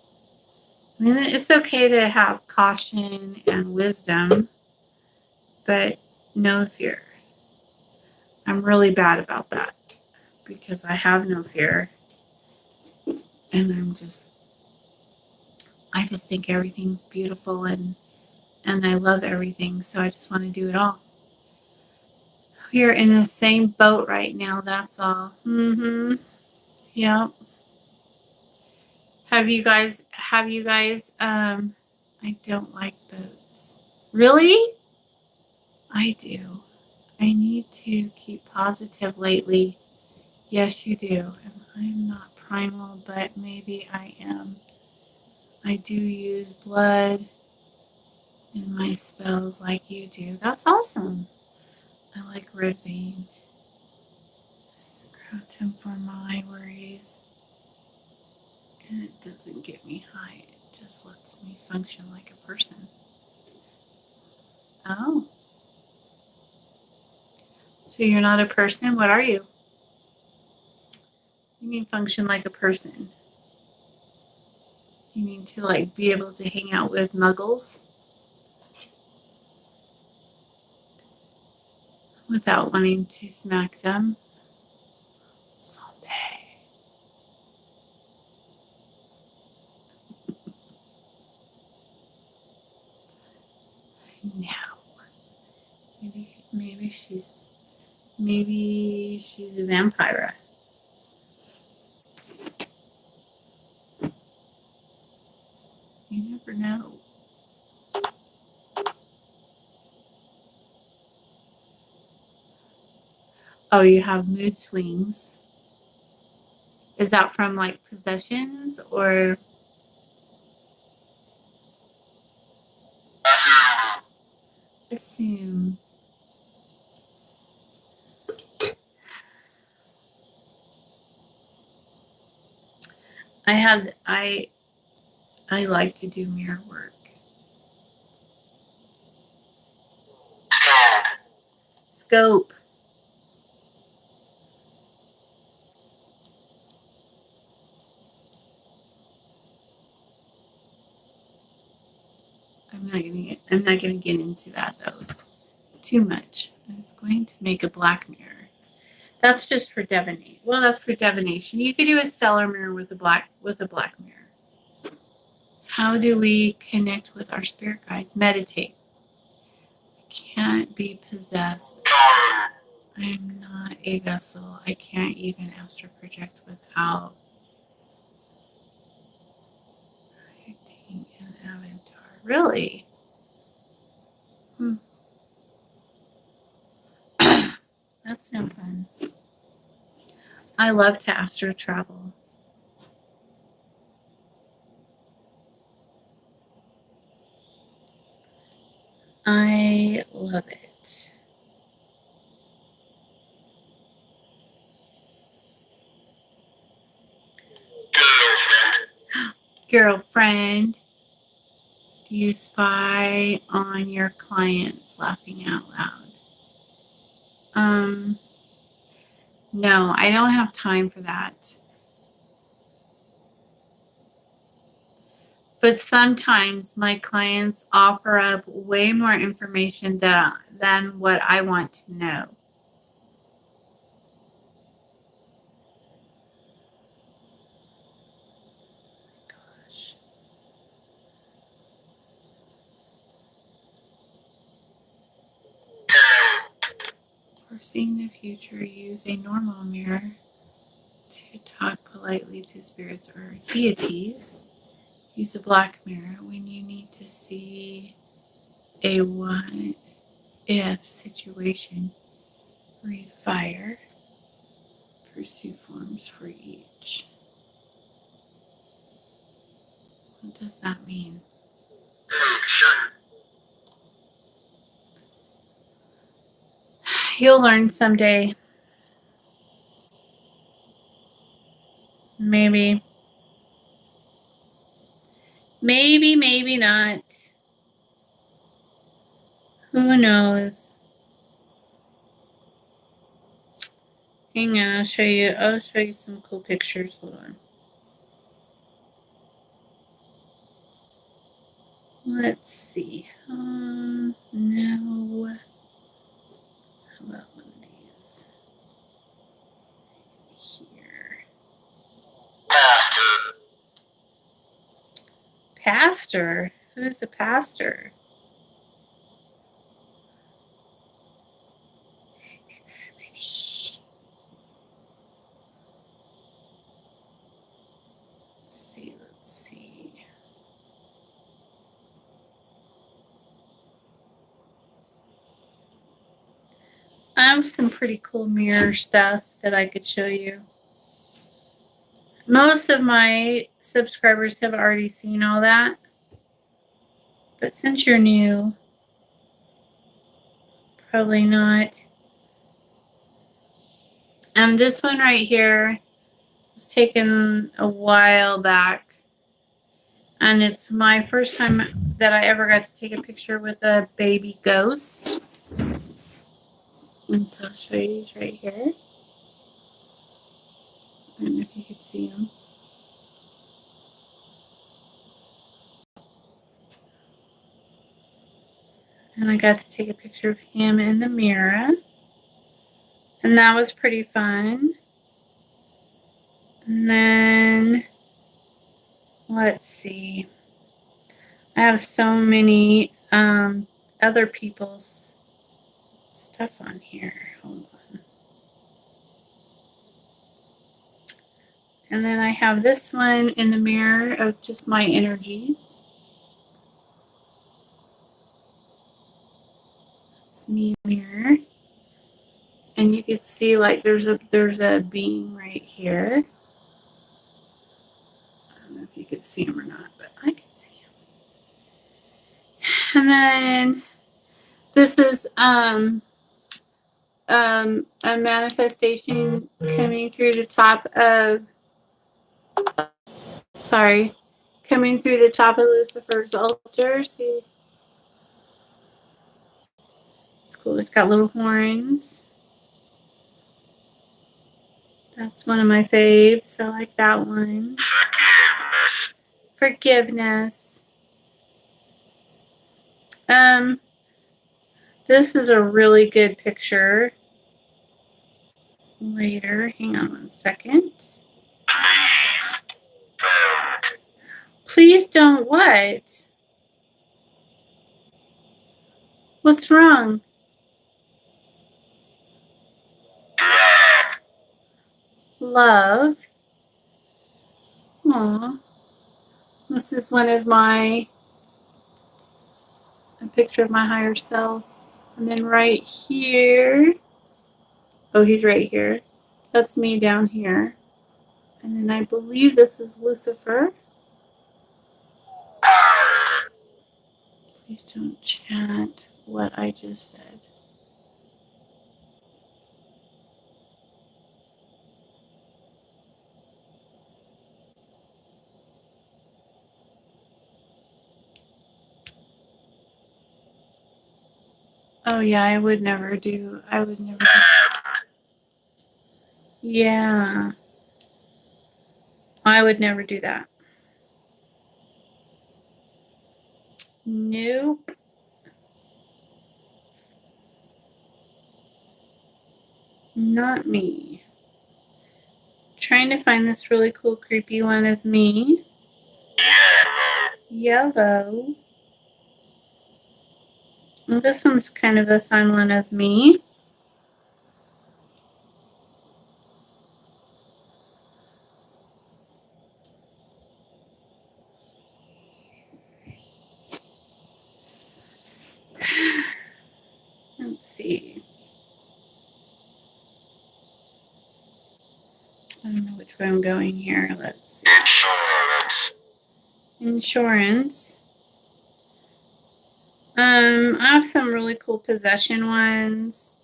I mean, it's okay to have caution and wisdom, but no fear. I'm really bad about that because I have no fear, and I just think everything's beautiful and I love everything, so I just want to do it all. We're in the same boat right now, that's all. Yeah. Have you guys I don't like boats. Really? I do. I need to keep positive lately. Yes, you do. And I'm not primal, but maybe I am. I do use blood in my spells like you do. That's awesome. I like red vein. Croton for my worries. And it doesn't get me high. It just lets me function like a person. Oh. So you're not a person? What are you? You mean function like a person? You mean to like be able to hang out with muggles? Without wanting to smack them? Someday. Now. Maybe she's a vampire. You never know. Oh, you have mood swings. Is that from like possessions or assume? I like to do mirror work. Scope. I'm not gonna get into that though too much. I was going to make a black mirror. That's just for divination. Well, that's for divination. You could do a stellar mirror with a black mirror. How do we connect with our spirit guides? Meditate. I can't be possessed. I'm not a vessel. I can't even astral project without creating an avatar. Really? That's no fun. I love to astral travel. I love it. Girlfriend, do you spy on your clients? Laughing out loud. No, I don't have time for that. But sometimes my clients offer up way more information than what I want to know. Gosh. For seeing the future, use a normal mirror to talk politely to spirits or deities. Use a black mirror when you need to see a what if situation. Read fire. Pursue forms for each. What does that mean? You'll learn someday. Maybe. Maybe not. Who knows? Hang on, I'll show you some cool pictures. Hold on. Let's see. No. How about one of these? Here. Pastor? Who's a pastor? Let's see. I have some pretty cool mirror stuff that I could show you. Most of my subscribers have already seen all that. But since you're new, probably not. And this one right here was taken a while back. And it's my first time that I ever got to take a picture with a baby ghost. And so I'll show you these right here. I don't know if you could see them. And I got to take a picture of him in the mirror. And that was pretty fun. And then, let's see. I have so many other people's stuff on here. Hold on. And then I have this one in the mirror of just my energies. It's me in the mirror. And you can see like there's a being right here. I don't know if you could see him or not, but I can see him. And then this is a manifestation coming through the top of Lucifer's altar. See, it's cool. It's got little horns. That's one of my faves. I like that one. Forgiveness. This is a really good picture. Later, hang on one second. Please don't what? What's wrong? Love. Aw. This is one of a picture of my higher self. And then right here, oh, he's right here. That's me down here. And then I believe this is Lucifer. Please don't chat what I just said. Oh yeah, I would never do. Yeah. I would never do that. Nope. Not me. Trying to find this really cool, creepy one of me. Yellow. And this one's kind of a fun one of me. Let's see. I don't know which way I'm going here. Let's see. Insurance. I have some really cool possession ones.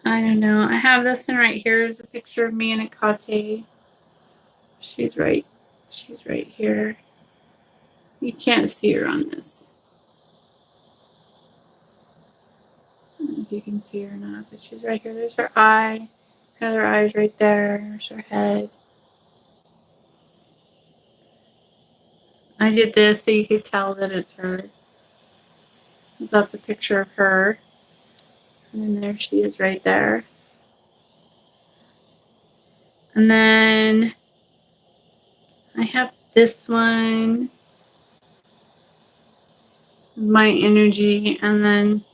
I don't know. I have this one right here. Is a picture of me and Akate. She's right here. You can't see her on this. I don't know if you can see her or not, but she's right here. There's her eye. Her other eye's right there. There's her head. I did this so you could tell that it's her. Because that's a picture of her. And then there she is right there. And then I have this one. My energy. And then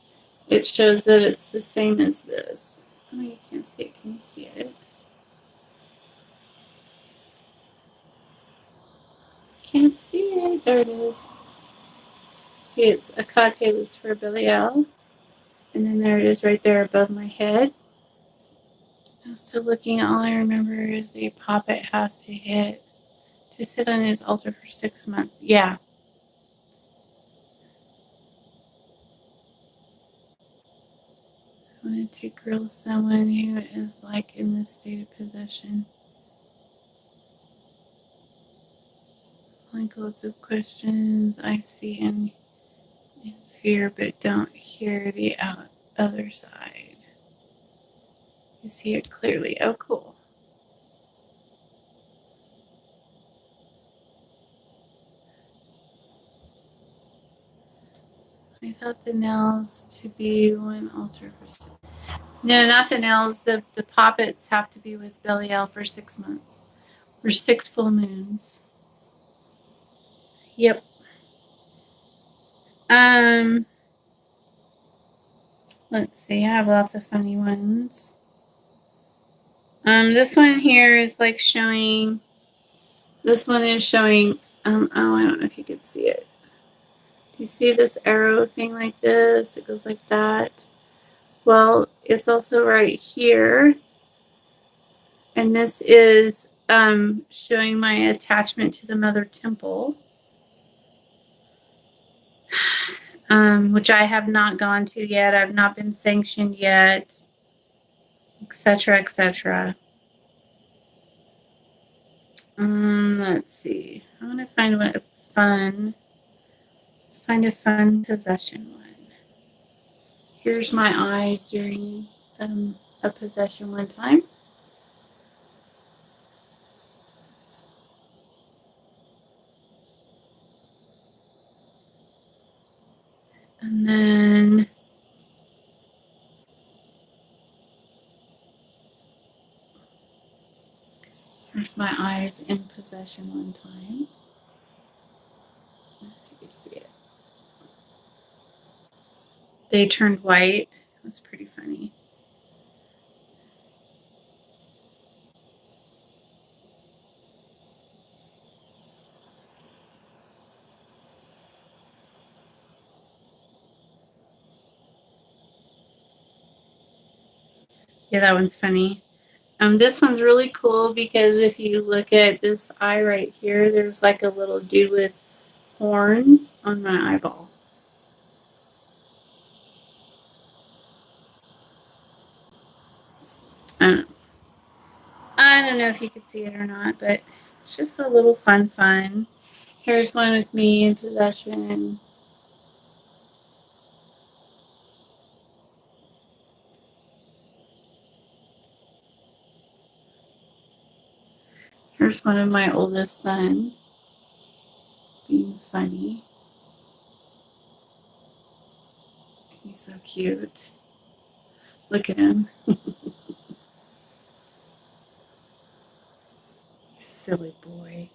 it shows that it's the same as this. Oh, you can't see it. Can you see it? Can't see it. There it is. See, it's Akate Lucifer Belial. And then there it is right there above my head. As to looking, all I remember is a poppet has to sit on his altar for 6 months. Yeah. I wanted to grill someone who is like in this state of possession. Like lots of questions I see in fear, but don't hear the other side. You see it clearly. Oh, cool. I thought the nails to be one altar for. No, not the nails. The poppets have to be with Belial for 6 months. Or 6 full moons. Yep. Let's see. I have lots of funny ones. This one here is like showing. This one is showing. Oh, I don't know if you could see it. Do you see this arrow thing like this? It goes like that. Well, it's also right here. And this is showing my attachment to the Mother Temple, which I have not gone to yet. I've not been sanctioned yet, etc., etc. Let's see. I want to find one fun. Let's find a fun possession one. Here's my eyes during a possession one time. And then there's my eyes in possession one time. If you can see it. They turned white. It was pretty funny. Yeah, that one's funny. This one's really cool because if you look at this eye right here, there's like a little dude with horns on my eyeball. I don't know if you could see it or not, but it's just a little fun. Here's one with me in possession. Here's one of my oldest son being funny. He's so cute. Look at him. Silly boy.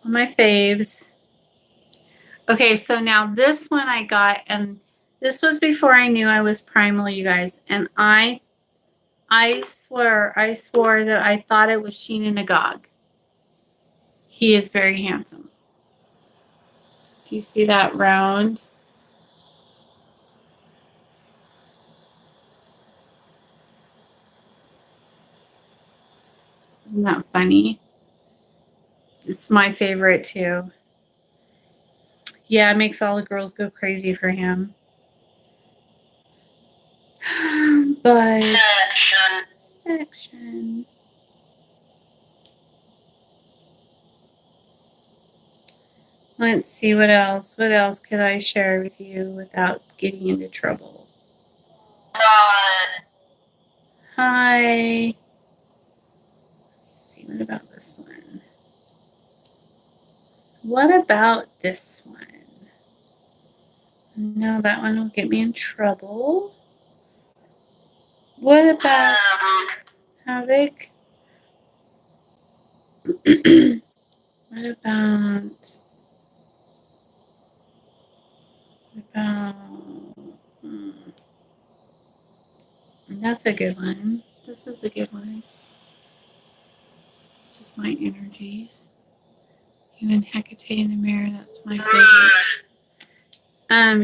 All my faves. Okay, so now this one I got, and this was before I knew I was primal, you guys. And I swore that I thought it was Sheena Nagog. He is very handsome. Do you see that round? Isn't that funny? It's my favorite too. Yeah, it makes all the girls go crazy for him. But section. Let's see what else. What else could I share with you without getting into trouble? Hi. Let's see, what about this one? What about this one? No, that one will get me in trouble. What about Havoc? What about that's a good one. This is a good one. It's just my energies. You and Hecate in the mirror, that's my favorite.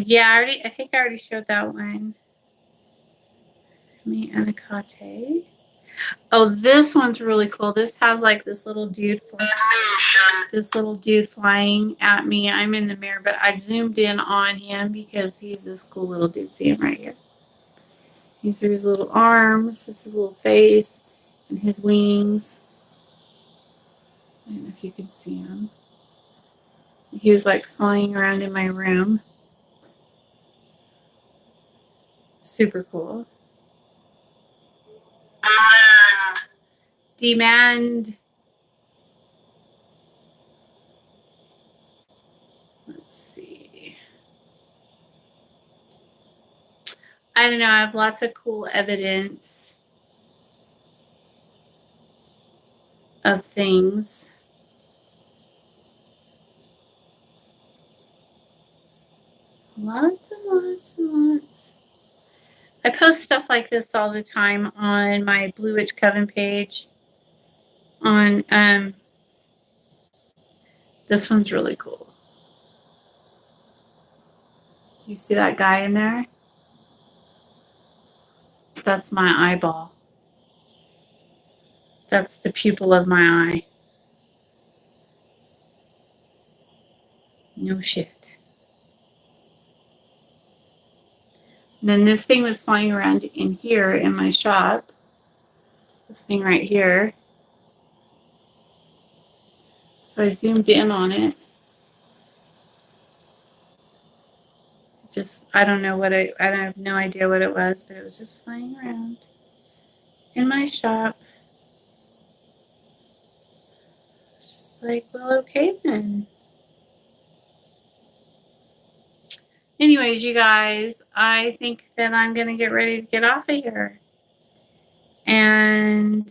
Yeah, I think I already showed that one. Me and Hecate. Oh, this one's really cool. This has like this little dude flying at me. I'm in the mirror, but I zoomed in on him because he's this cool little dude. See him right here. These are his little arms. This is his little face and his wings. I don't know if you can see him. He was like flying around in my room. Super cool. Demand. Let's see. I don't know. I have lots of cool evidence of things. Lots and lots and lots. I post stuff like this all the time on my Blue Witch Coven page. On this one's really cool. Do you see that guy in there? That's my eyeball. That's the pupil of my eye. No shit. And then this thing was flying around in here in my shop. This thing right here. So I zoomed in on it. I don't know what I have no idea what it was, but it was just flying around in my shop. It's like, well, okay then. Anyways, you guys, I think that I'm going to get ready to get off of here. And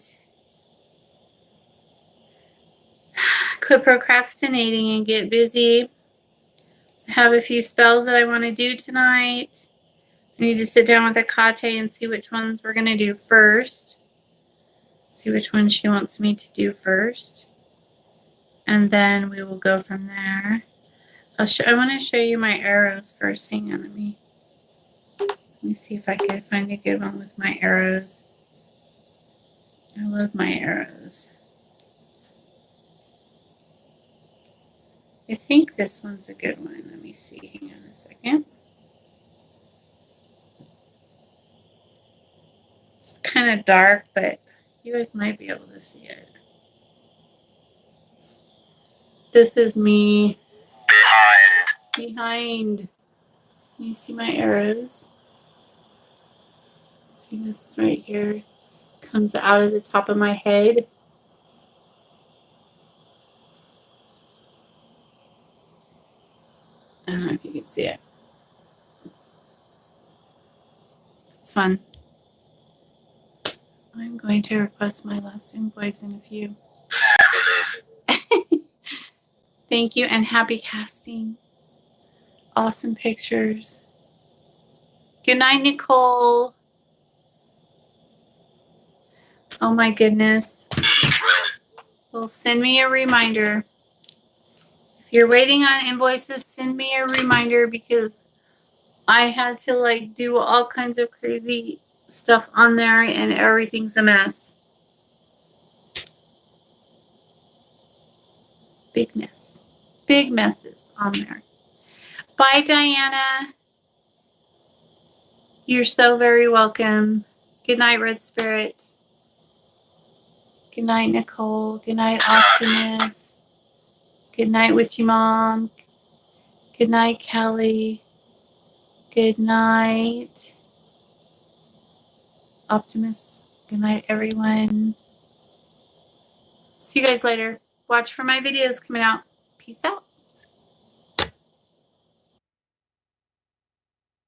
quit procrastinating and get busy. I have a few spells that I want to do tonight. I need to sit down with Akate and see which ones we're going to do first. See which one she wants me to do first. And then we will go from there. I want to show you my arrows first. Hang on, let me see if I can find a good one with my arrows. I love my arrows. I think this one's a good one. Let me see. Hang on a second. It's kind of dark, but you guys might be able to see it. This is me behind. You see my arrows? See this right here? Comes out of the top of my head. I don't know if you can see it. It's fun. I'm going to request my last invoice in a few. Thank you and happy casting. Awesome pictures. Good night, Nicole. Oh my goodness. Well, send me a reminder. If you're waiting on invoices, send me a reminder because I had to like do all kinds of crazy stuff on there and everything's a mess. Big mess. Big messes on there. Bye, Diana. You're so very welcome. Good night, Red Spirit. Good night, Nicole. Good night, Optimus. Good night, Witchy Mom. Good night, Kelly. Good night, Optimus. Good night, everyone. See you guys later. Watch for my videos coming out. Peace out.